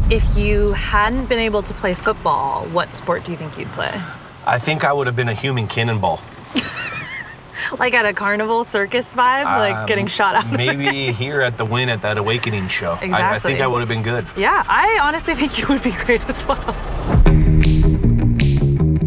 If you hadn't been able to play football, what sport do you think you'd play? I think I would have been a human cannonball. Like at a carnival circus vibe, like getting shot out. Maybe here at the Wynn at that Awakening show. Exactly. I think I would have been good. Yeah, I honestly think you would be great as well.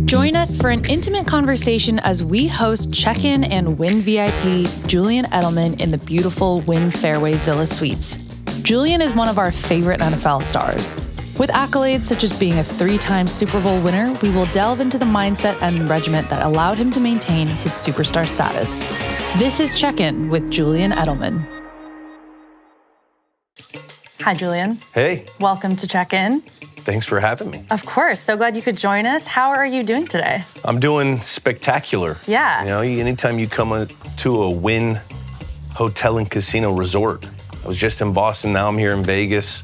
Join us for an intimate conversation as we host Check-In and Wynn VIP Julian Edelman in the beautiful Wynn Fairway Villa Suites. Julian is one of our favorite NFL stars. With accolades such as being a 3-time Super Bowl winner, we will delve into the mindset and regiment that allowed him to maintain his superstar status. This is Check-In with Julian Edelman. Hi, Julian. Hey. Welcome to Check-In. Thanks for having me. Of course. So glad you could join us. How are you doing today? I'm doing spectacular. Yeah. You know, anytime you come to a Wynn hotel and casino resort. I was just in Boston, now I'm here in Vegas.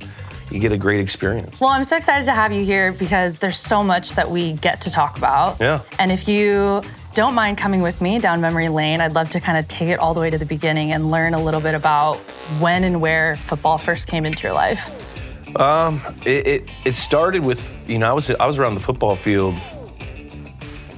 You get a great experience. Well, I'm so excited to have you here because there's so much that we get to talk about. Yeah. And if you don't mind coming with me down memory lane, I'd love to kind of take it all the way to the beginning and learn a little bit about when and where football first came into your life. It started with, you know, I was around the football field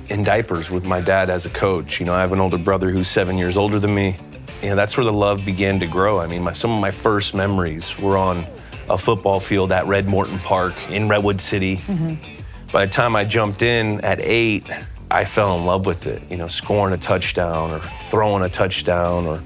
in diapers with my dad as a coach. You know, I have an older brother who's 7 years older than me. You know, that's where the love began to grow. I mean, some of my first memories were on a football field at Red Morton Park in Redwood City. Mm-hmm. By the time I jumped in at 8, I fell in love with it. You know, scoring a touchdown or throwing a touchdown or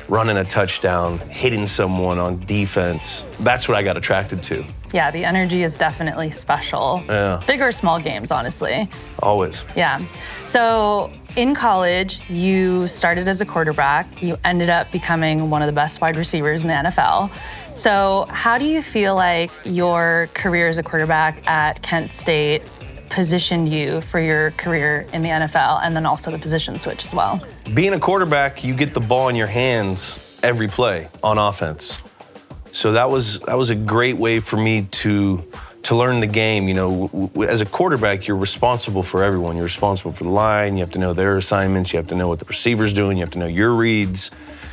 running a touchdown, hitting someone on defense. That's what I got attracted to. Yeah, the energy is definitely special. Yeah. Big or small games, honestly. Always. Yeah. So in college, you started as a quarterback. You ended up becoming one of the best wide receivers in the NFL. So how do you feel like your career as a quarterback at Kent State positioned you for your career in the NFL and then also the position switch as well? Being a quarterback, you get the ball in your hands every play on offense. So that was a great way for me to learn the game. You know, as a quarterback, you're responsible for everyone. You're responsible for the line. You have to know their assignments. You have to know what the receiver's doing. You have to know your reads.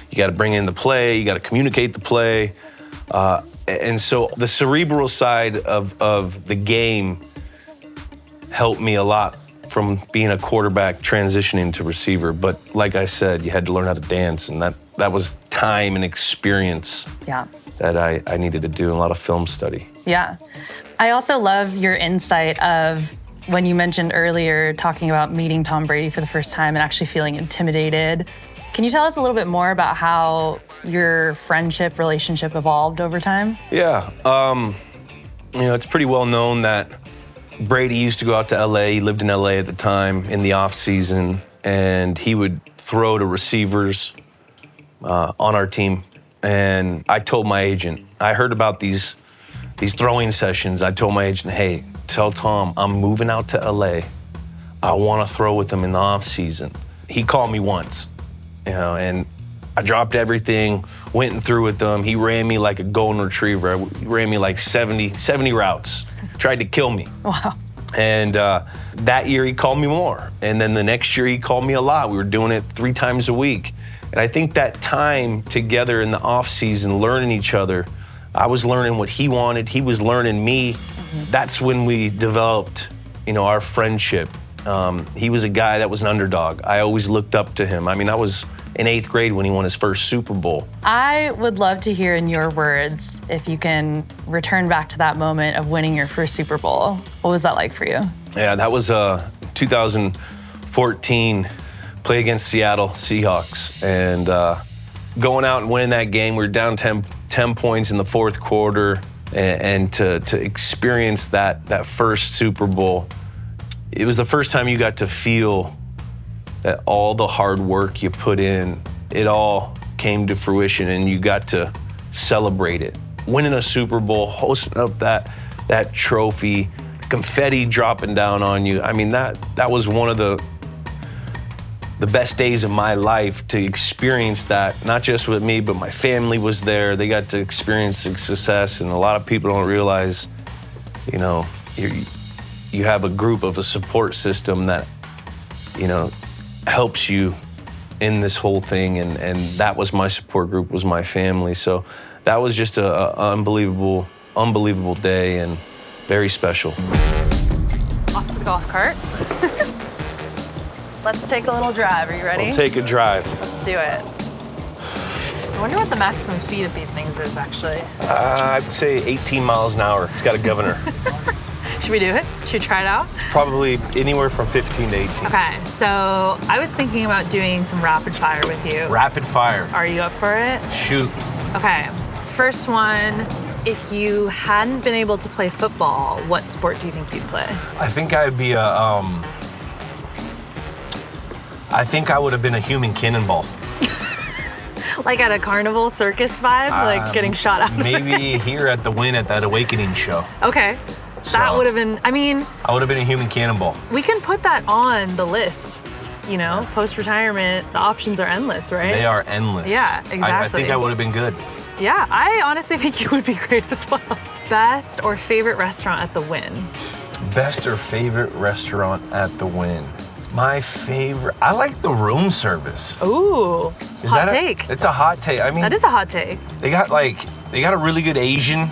You got to bring in the play. You got to communicate the play. And so the cerebral side of the game helped me a lot from being a quarterback transitioning to receiver. But like I said, you had to learn how to dance, and that was time and experience. Yeah. That I needed to do, a lot of film study. Yeah. I also love your insight of when you mentioned earlier talking about meeting Tom Brady for the first time and actually feeling intimidated. Can you tell us a little bit more about how your friendship, relationship evolved over time? Yeah. You know, it's pretty well known that Brady used to go out to LA. He lived in LA at the time in the off season, and he would throw to receivers on our team. And I told my agent, I heard about these throwing sessions. I told my agent, hey, tell Tom I'm moving out to LA. I want to throw with him in the off season. He called me once, you know, and I dropped everything, went and threw with him. He ran me like a golden retriever. He ran me like 70 routes, tried to kill me. Wow. And that year he called me more. And then the next year he called me a lot. We were doing it 3 times a week. And I think that time together in the off season, learning each other, I was learning what he wanted, he was learning me. Mm-hmm. That's when we developed, you know, our friendship. He was a guy that was an underdog. I always looked up to him. I mean, I was in 8th grade when he won his first Super Bowl. I would love to hear in your words, if you can return back to that moment of winning your first Super Bowl. What was that like for you? Yeah, that was 2014. Play against Seattle Seahawks, and going out and winning that game. We were down 10 points in the 4th quarter, and to experience that first Super Bowl, it was the first time you got to feel that all the hard work you put in, it all came to fruition, and you got to celebrate it. Winning a Super Bowl, hosting up that trophy, confetti dropping down on you. I mean, that was one of the best days of my life, to experience that, not just with me, but my family was there. They got to experience the success, and a lot of people don't realize, you know, you have a group of a support system that, you know, helps you in this whole thing, and that was my support group, was my family. So that was just an unbelievable day, and Very special. Off to the golf cart. Let's take a little drive. Are you ready? We'll take a drive. Let's do it. I wonder what the maximum speed of these things is, actually. I'd say 18 miles an hour. It's got a governor. Should we do it? Should we try it out? It's probably anywhere from 15 to 18. Okay, so I was thinking about doing some rapid fire with you. Rapid fire. Are you up for it? Shoot. Okay, first one. If you hadn't been able to play football, what sport do you think you'd play? I think I'd be I think I would have been a human cannonball. Like at a carnival circus vibe, like getting shot out of Maybe here at the Wynn at that Awakening show. Okay. So, That would have been, I mean, I would have been a human cannonball. we can put that on the list. You know, post-retirement, the options are endless, right? They are endless. Yeah, exactly. I think I would have been good. Yeah, I honestly think you would be great as well. Best or favorite restaurant at the Wynn? Best or favorite restaurant at the Wynn? My favorite, I like the room service. Ooh, hot take. It's a hot take. I mean, That is a hot take. they got a really good Asian.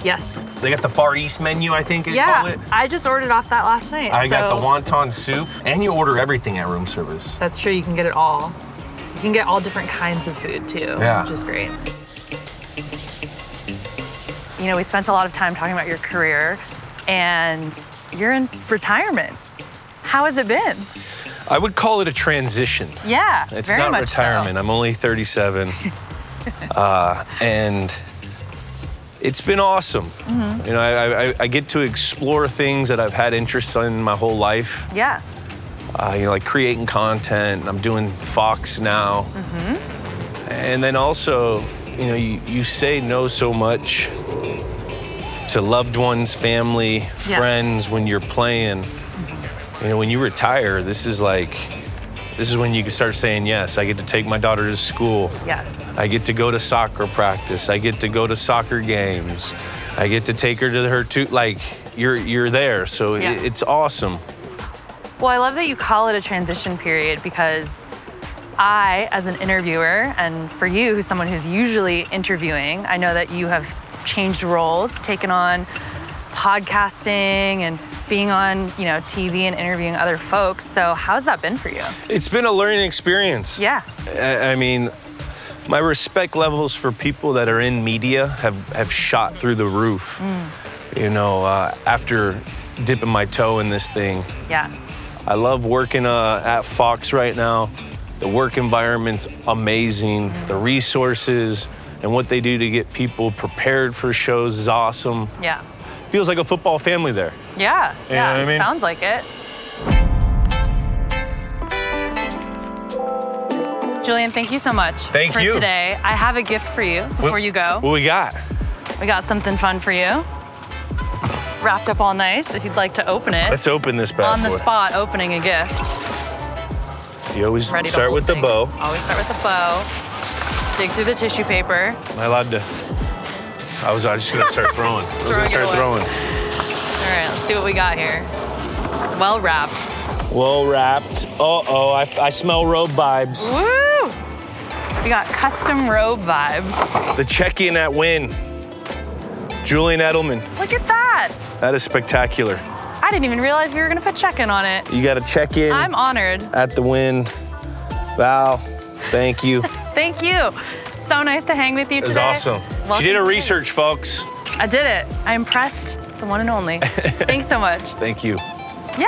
Yes. They got the Far East menu, I think they call Yeah, it. I just ordered off that last night. I got the so wonton soup, and you order everything at room service. That's true, you can get it all. You can get all different kinds of food too, Yeah. which is great. You know, we spent a lot of time talking about your career, and you're in retirement. How has it been? I would call it a transition. Yeah, It's very not much retirement. so. I'm only 37. And it's been awesome. Mm-hmm. You know, I get to explore things that I've had interest in my whole life. Yeah. You know, like creating content. I'm doing Fox now. Mm-hmm. And then also, you know, you say no so much to loved ones, family, Yeah. friends when you're playing. You know, when you retire, this is when you can start saying yes. I get to take my daughter to school. Yes. I get to go to soccer practice. I get to go to soccer games. I get to take her to her like you're there. So Yeah. it's awesome. Well, I love that you call it a transition period because I, as an interviewer, and for you, who's someone who's usually interviewing, I know that you have changed roles, taken on podcasting and being on, you know, TV and interviewing other folks. So how's that been for you? It's been a learning experience. Yeah. I mean, my respect levels for people that are in media have shot through the roof. You know, after dipping my toe in this thing. Yeah. I love working at Fox right now. The work environment's amazing. The resources and what they do to get people prepared for shows is awesome. Yeah. Feels like a football family there. Yeah. You know what I mean? Sounds like it. Julian, thank you so much Thank for you. today. I have a gift for you before you go. What we got? We got something fun for you. Wrapped up all nice, if you'd like to open it. Let's open this bad On the boy. spot, opening a gift. You always Ready to start hold with the things. bow. Always start with the bow. Dig through the tissue paper. Am I allowed to? I was just gonna start throwing. I was Throwing gonna it start away. throwing. All right, let's see what we got here. Well wrapped. Well wrapped. Uh-oh, I smell robe vibes. Woo! We got custom robe vibes. The check-in at Wynn. Julian Edelman. Look at that. That is spectacular. I didn't even realize we were gonna put check-in on it. You got a check-in I'm honored. at the Wynn. Val, thank you. Thank you. So nice to hang with you It today. was awesome. Welcome She did her to research, folks. I did it. I impressed the one and only. Thanks so much. Thank you. Yay!